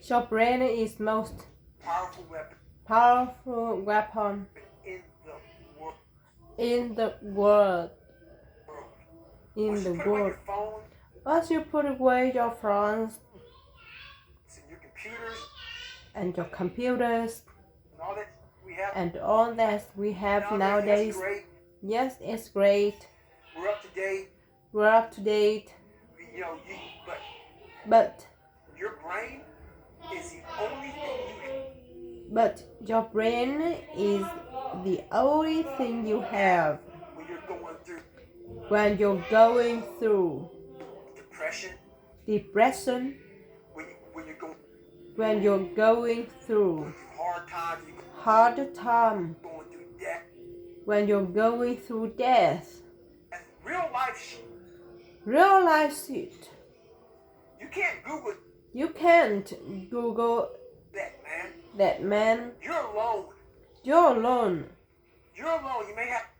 Your brain is most powerful weapon powerful weapon in the world. in the world. Once you put away your phone, Once you put away your phones and your computers, and your computers and all that we have, and all that we have nowadays, that's great. yes, it's great. We're up to date. We're up to date. You know, But your brain is the only thing you but your brain is the only thing you have when you're going through when you're going through depression, depression, when you're going through hard times, hard time, going through death. when you're going through death. That's real life shit. Real life shit. You can't Google You can't Google that, man. that, man. You're alone. You're alone. You're alone.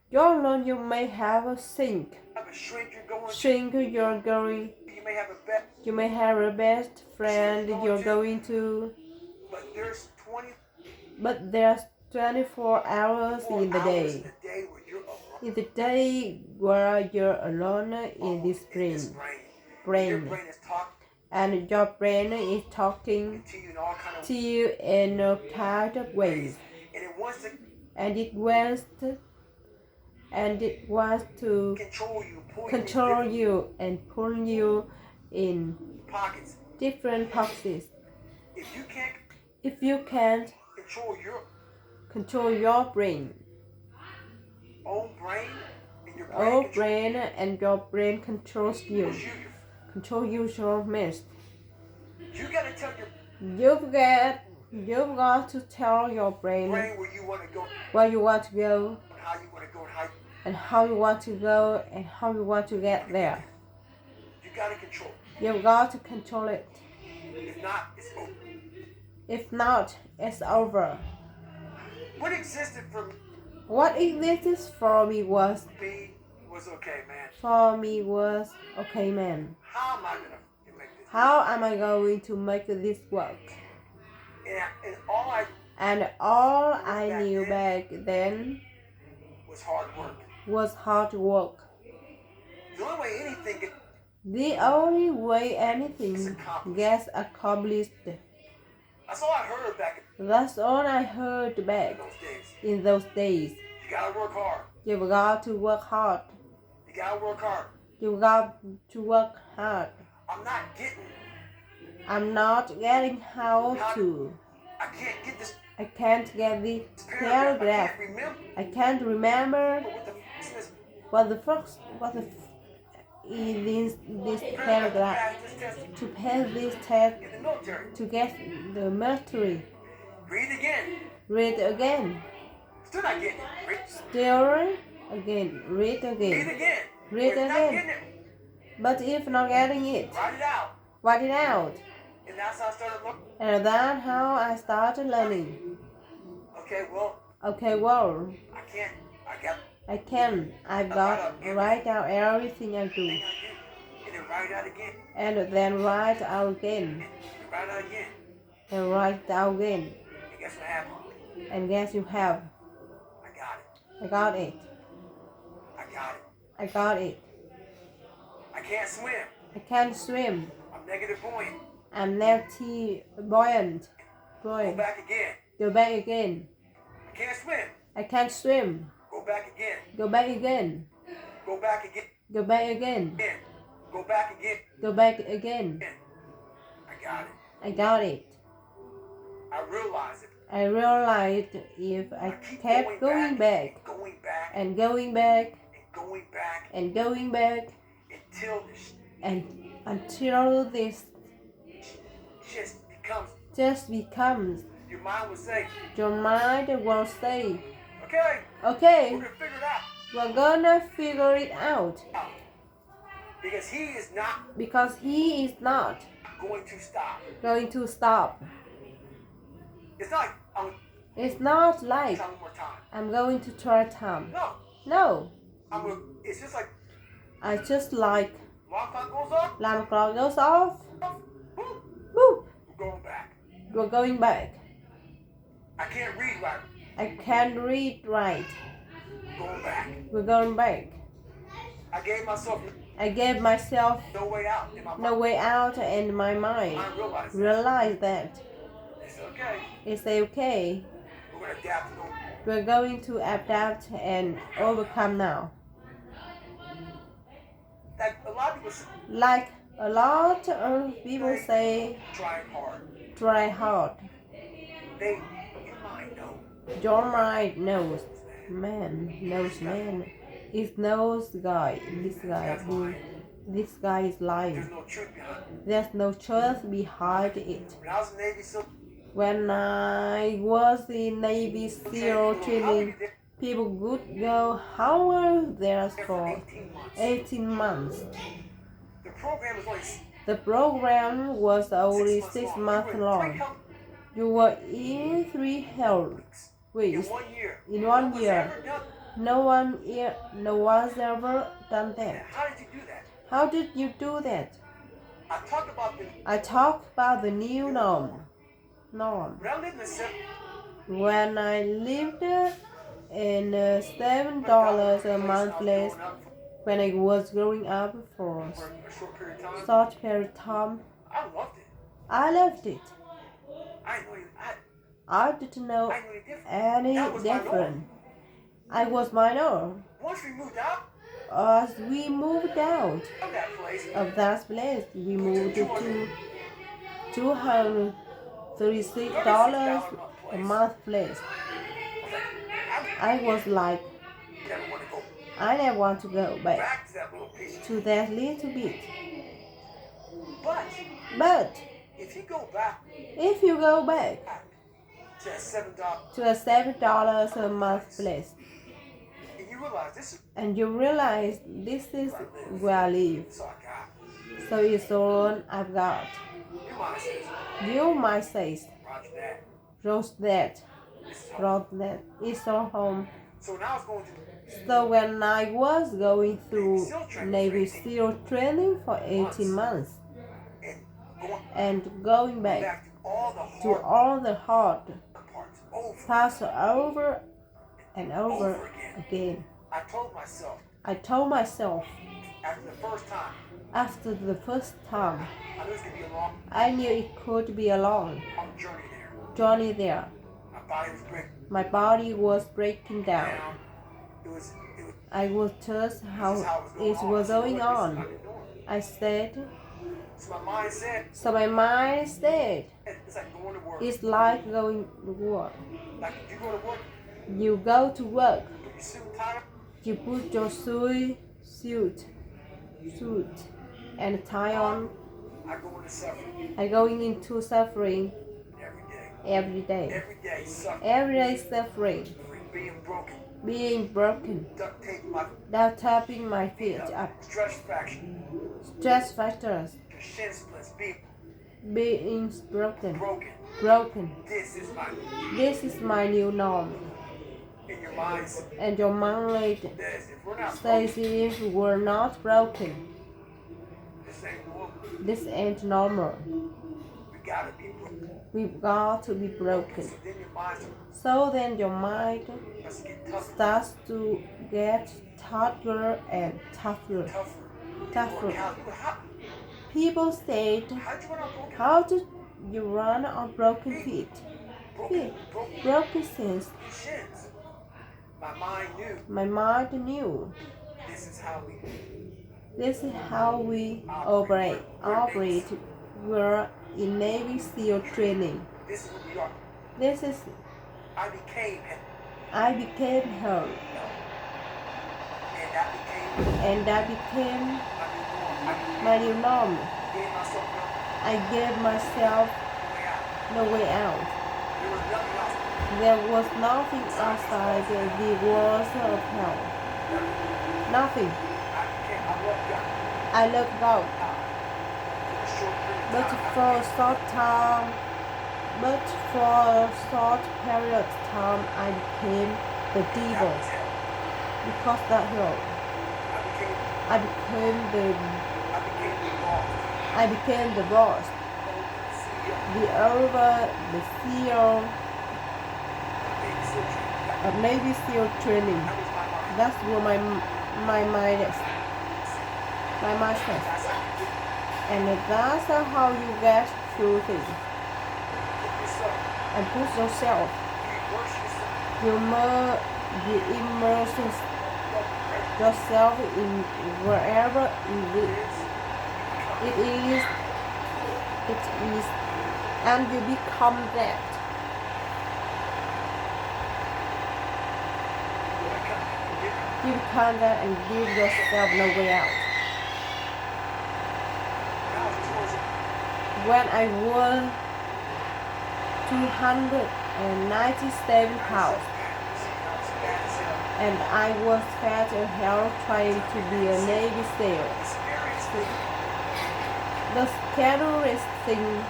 You're alone. You may have a sink. Have a shrink you're going Shrink you're going. You may have a bet. You may have a best friend you're going to. But there's 24 hours in the day. In the day where you're alone in this brain. Your brain is talking. And your brain is talking to you in all kind of ways. And it wants to control you and pull you in different pockets. If you can't control your brain, and your brain controls you, control you your mess. You've got to tell your brain where you want to go, and how you want to go, and how you want to get there. You've got to control it. If not, it's over. What existed for me was okay, man. For me was okay, man. How am I going to How am I going make this? to make this work? And all I knew back then was hard work. Was hard work. The only way anything The only way anything gets accomplished. That's all I heard back That's all I heard back in those days. You gotta work hard. You've got to work hard. You gotta work hard. You've got to work hard. I'm not getting how to. I can't get this. I can't get this paragraph. I can't remember what the first is this paragraph. To pass this test to get the military. Read again. Read again. Still not getting it. Still again. Read again. Read again. But if not getting it, write it out. And that's how I started learning. And that's how I started learning. Okay, well. I can. I've got to write out everything I do. And then write out again. And then write out again. Write out again. And write out again. And guess what happened? And guess you have. I got it. I got it. I can't swim. I can't swim. I'm negative buoyant. I'm negative buoyant. Go back again. Go back again. I can't swim. I can't swim. Go back again. Go back again. Go back again. Go back again. Go back again. Go back again. I got it. I got it. I realized if I kept going back and going back and going back until this just becomes, your mind will say, okay, we're gonna figure it out. Because he is not going to stop. It's not like I'm going to try time. No. It's just like I just like alarm clock goes off. Alarm clock goes off. Boop. Boop. We're going back. We're going back. I can't read right. I can't read right. Going back. We're going back. I gave myself no way out in my mind. no way out, and my mind I realized that it's okay. it's okay. We're going to adapt and overcome. We're going to adapt and overcome now. Like a lot of people say, Like a lot of people say, trying hard. try hard. Your mind knows. Your mind knows. Man knows man. It knows guy. This guy is lying. There's no truth behind it. There's no truth behind it. When I was in Navy SEAL, When I was in Navy SEAL training, people would go, how were there for 18 months? the program was only The program was only 6 months long. You were in 3 hell weeks. in In 1 1 year. year. No one's ever done that. How did you do that? How did you do that? I talk about the new norm. when I lived in the When I lived in $7 a month less, when I was growing up for for a short period of time, such period of time, I loved it. I loved it. I I didn't know didn't know any any different. I was minor. Once we moved out As we moved out of that place, of that place, we moved to $236 a month place. I was like, never want to go I never want to go back back to that little piece. to that little bit. But But if you go back if you go back to that $7 to a $7 a month place, and you realize this and you realize this is where I live, is all I got, so it's all I've got. your mind says, You might say, Roger that. wrote that, This is home. wrote that, it's all home. So when I was going to So when I was going through Navy SEAL training for 18 months and and going back back to to all the hard parts over parts over and over over again, again, I told myself I told myself after the first time, after the first time, I knew it was going to be a long I knew it could be a long journey there. journey there. My body was breaking My body was breaking down. down. It was I was just how this is how it was going This is on. not the norm. I said, So my mind said, so my mind said, it's like going to work. it's like going to work. Like if you go to work, You go to work, put your suit and tie, you put your suit and tie on. I go into suffering I going into suffering every day. every day. Every day suffering, Every day suffering, being broken, being broken, duct tape my that tapping my feet up, stress fraction, stress factors, your shin splits, being broken, broken. This is my new norm. In your mind And your mind says, if we're not says broken, if we're not broken, this ain't normal. this ain't normal. We gotta be broken. We've got to be broken. So then your mind So then your mind starts to get tougher, starts to get tougher and tougher. tougher. People said, How'd you run out broken? how did you run on broken feet? Broken since Shins. My mind knew my mind knew this is how we this is how we operate. We're in Navy SEAL training. this is what we are. This is I became her, and that became and that became my new norm. my new norm. I gave myself I gave myself no way out. no way out. There was nothing else. There was nothing outside the walls of hell. Nothing. I love God. But for a short time, period of time, I became the devil. Because that hell, I became the boss. the over, the SEAL, Navy SEAL training. That's what my mind is. My mind says. And that's how you get through things. And push yourself. You immerse yourself in wherever it is, and you become that. You become that and give yourself no way out. When I was 297 pounds, and I was fat and hell trying to be a Navy SEAL. The scariest thing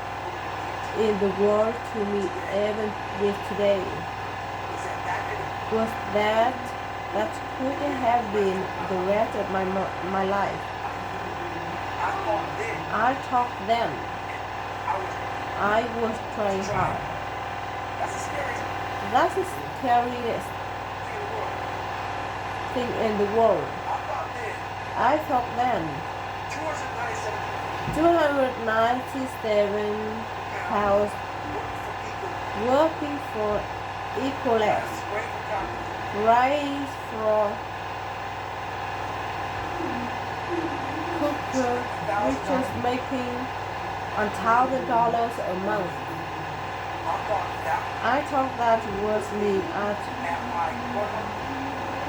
in the world to me, even with today, was that could have been the rest of my life. I thought then I was trying hard. That's the scariest thing in the world. I thought then 297 pounds working for equalness, rise for cooker, which is making $1,000 a month. I thought that was me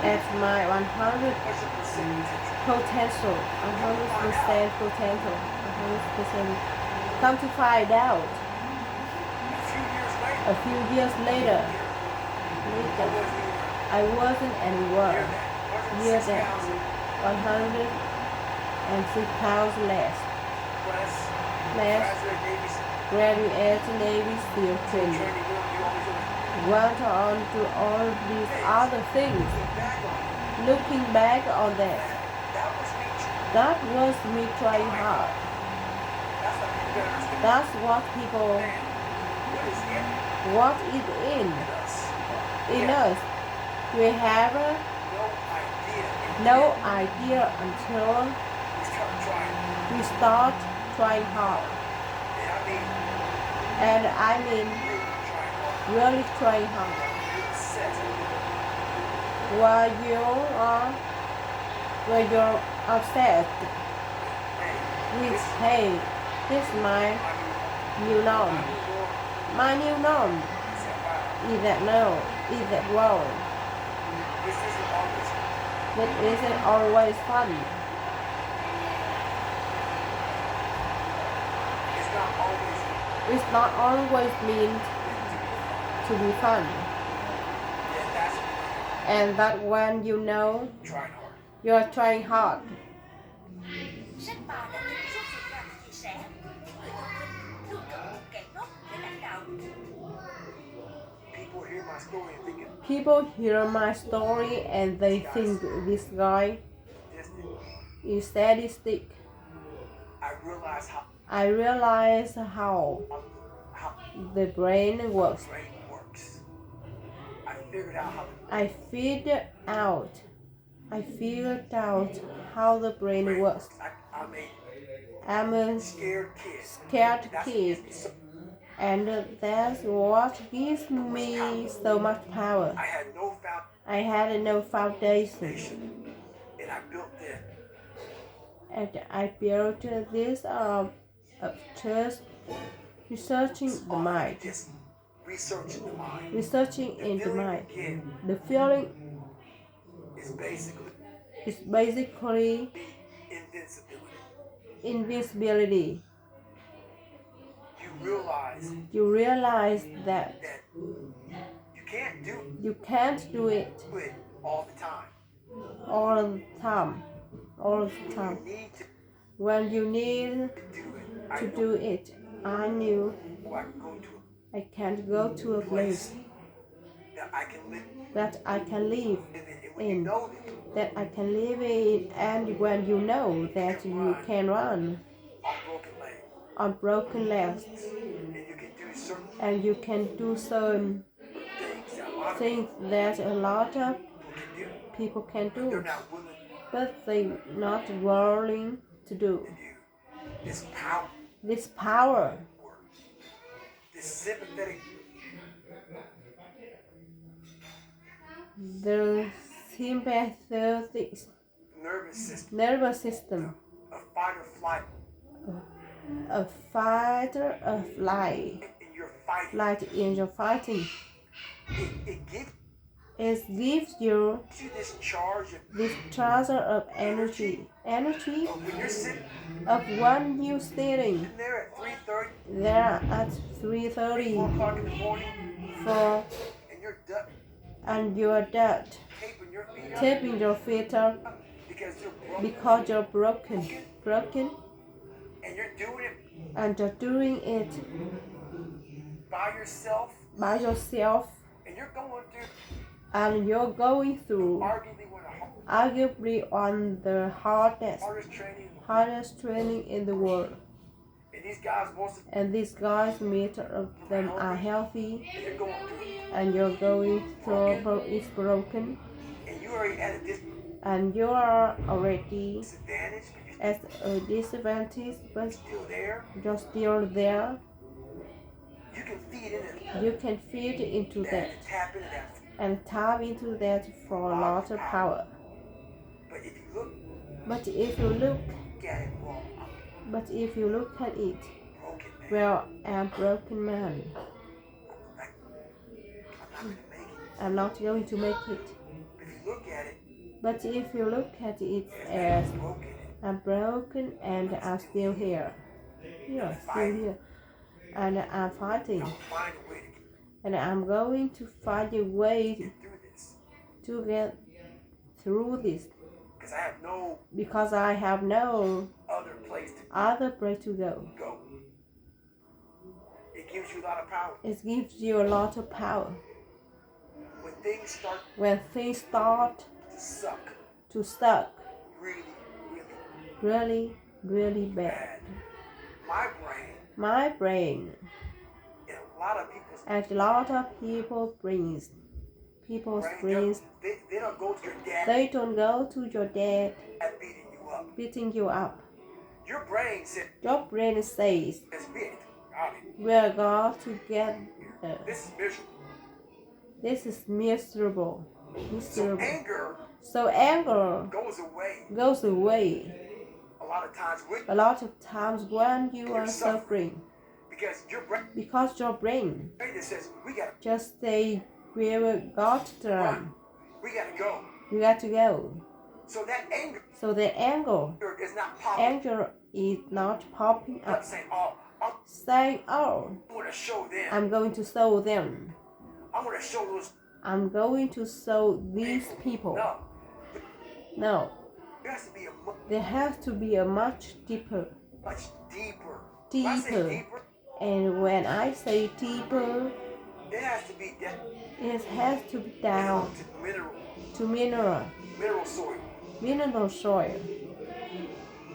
at my 100% potential, 100%. Come to find out, a few years later, I wasn't anywhere near that, 106 pounds less. Graduate Navy SEAL training. Went on to all these other things. Looking back on that was me trying hard. That's what is in us. We have no idea until we start trying hard. And I mean really trying hard. While you're upset with, hey, this is my new norm. My new norm. Is that no? Is that wrong? That isn't always fun. It's not always meant to be fun. And that when you know you're trying hard. Sách bà đã từng giúp Việt Nam chia sẻ, người thông minh luôn cần một kẻ ngốc để lãnh đạo. People hear my story and they think this guy is sadistic. I realize how the brain works. I figured out how the brain works. I'm a scared kid, and that's what gives me so much power. I had no foundation, and I built this up just researching the mind. Researching in the mind. The feeling is basically invincibility. You realize that you can't do it all the time. When you need to do it, I knew I can't go to a place that I can live in. And when you know that you can run on broken legs certain and you can do certain things that a lot of things that a lot of people can do, people can but they're do, not willing but they're not willing to do. to do. This power, This power, this sympathetic the sympathetic nervous system, nervous system, a fight or flight, a fighter of light, and you're fighting. light in your fighting. It gives It gives you you this charge of this treasure of energy when you're sitting of when you sitting there at 3:30, there at 4 3:30 o'clock in the morning, for and you're done and you're dead, taping your feet up taping your feet up because you're broke, because you're broken, and you're doing it and you're doing it by yourself, by yourself, and you're going through and you're going through arguably one of the arguably on the hardest training in the world. and these guys, most of And these guys, meter of them are healthy, and you're going through, and you're going through is broken, and you already at a and you are already disadvantage, but you're at a disadvantage, but still there. you're still there. You can feed into You can feed into that, that tap into that. and tap into that for a lot of power. But if you look But if you look, at it wrong, but if you look at it, broken man, well, I'm a broken man. I'm not gonna make it. I'm not going to make it. If you look at it But if you look at it as as broken, I'm broken and I'm still here, yeah, still here, and I'm fighting, I'll find a way to and I'm going to find a way get through this. to get through this Because I have no because I have no other place to go. go. It gives you a lot of power. It gives you a lot of power. When things start When things start to suck to suck really really bad, bad, my brain my brain and a lot of people's and a lot of people's brains, they don't go to your dad they don't go to your dad beating you up. Your brain said, says, let's beat it. I mean, we're going to get this is miserable. this is miserable. So anger goes away a a lot of lot times of times when you you're are suffering because your brain because your brain just says, we gotta just say we've got to run. We gotta go. you got to go. So that anger So the is not popping. anger is not popping Not up, saying, oh, I'm saying, oh, gonna show them. I'm going to show them. I'm gonna show those I'm going to show these people. No, there has to be there has to be a much deeper. much deeper. When I say deeper, And when I say deeper, it has to be it has to be down to to mineral soil.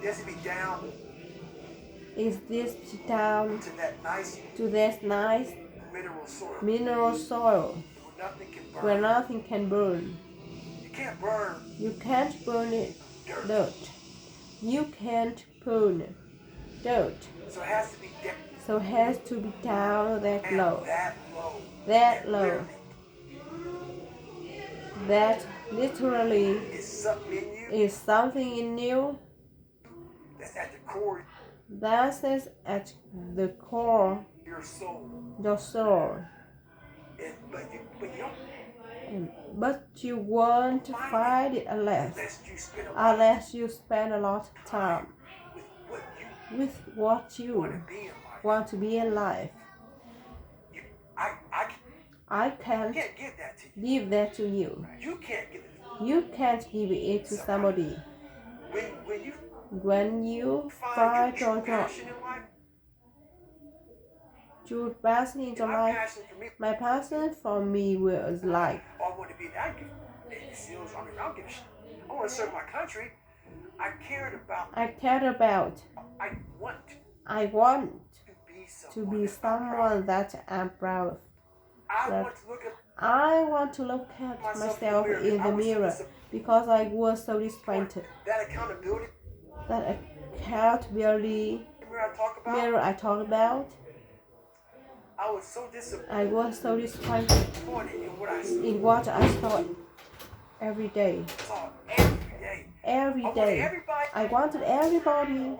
It has to be down Is this down to that nice to that nice mineral soil where where nothing can burn. nothing can burn? You can't burn You can't burn it, dirt. dirt. You can't burn dirt. So it has to be So it has to be down that down low. that low. That And low. literally That literally is something in you is something in you that's at the core that is at the core of your soul. your soul. But you But you won't find it unless you spend a lot of time with what you with what you want to be in life. want to be in life. I I can't can't give that to you. give that to you. You can't give it. You can't give it to somebody. When you When you find find your your passion in life, true passion in your my life, passion for me, my passion for me was like, I want to be I give Navy SEALs. I mean, I don't give a shit. I want to serve my country. I cared about. I cared about, I want I want to be to be someone that I'm proud of. I want to look at I want to look at myself in the mirror because I was so disappointed. that accountability That accountability mirror I talk about, I was so I was so disappointed in what I saw every day. Every day. I wanted everybody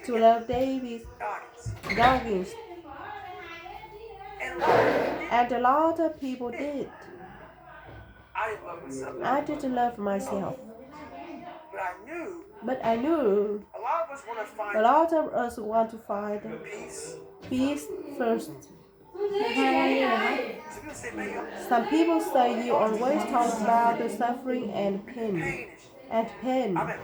to love David Goggins. And a lot of people did. I didn't love myself. But I knew a lot of us want to find peace first. Some people say you always talk about the suffering and pain. And pain. I'm at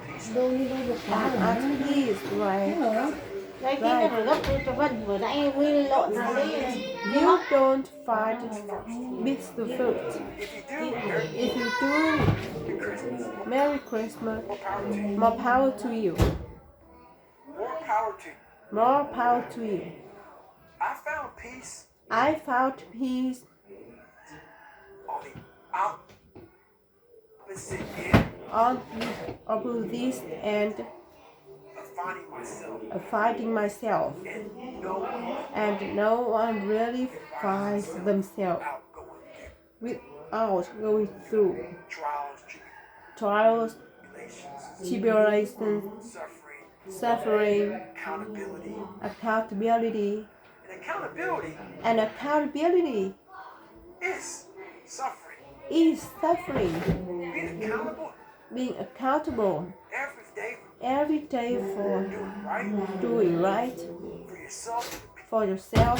peace, right? Đây khi nó rồi gấp đôi cho Vân vừa nãy Huy lộn vào đây. You don't find mix the fruit. If you do, Merry Christmas. More power to you. More power to you. I found peace on the opposite end of finding myself, and no one really finds themselves without going through trials, tribulations, suffering, accountability, and accountability is suffering. Being accountable every day for doing right for yourself,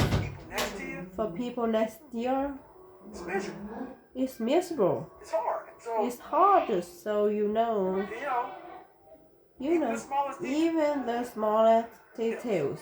for people next year. It's miserable. It's hard, so you know, even the smallest details.